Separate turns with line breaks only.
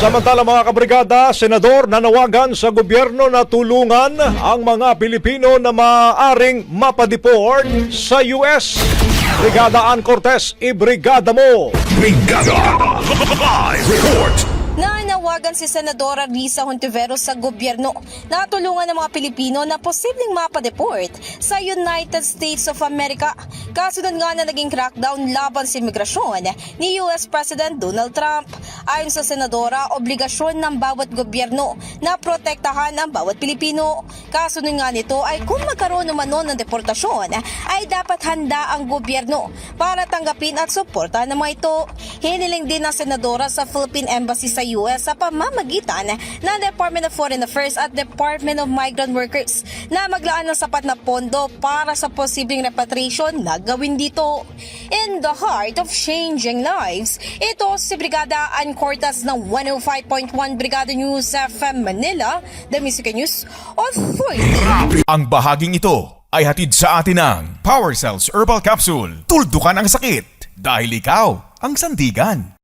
Samantala mga kabrigada, senador nanawagan sa gobyerno na tulungan ang mga Pilipino na maaaring mapadeport sa US. Brigada Ann Cortez, ibrigada mo!
Brigada Live Report.
Nanawagan si Senadora Risa Hontiveros sa gobyerno na tulungan ng mga Pilipino na posibleng mapadeport sa United States of America. Kasunod nga na naging crackdown laban sa imigrasyon ni US President Donald Trump. Ayon sa Senadora, obligasyon ng bawat gobyerno na protektahan ang bawat Pilipino. Kasunod nga nito ay kung magkaroon umano ng deportasyon ay dapat handa ang gobyerno para tanggapin at suportahan ng mga ito. Hiniling din ng Senadora sa Philippine Embassy sa US sa pamamagitan ng Department of Foreign Affairs at Department of Migrant Workers na maglaan ng sapat na pondo para sa posibleng repatriation na gawin dito. In the heart of changing lives, ito si Brigada Ann Cortez ng 105.1 Brigada News FM Manila, The Music News Authority.
Ang bahaging ito ay hatid sa atin ng Power Cells Herbal Capsule. Tuldukan ang sakit dahil ikaw ang sandigan.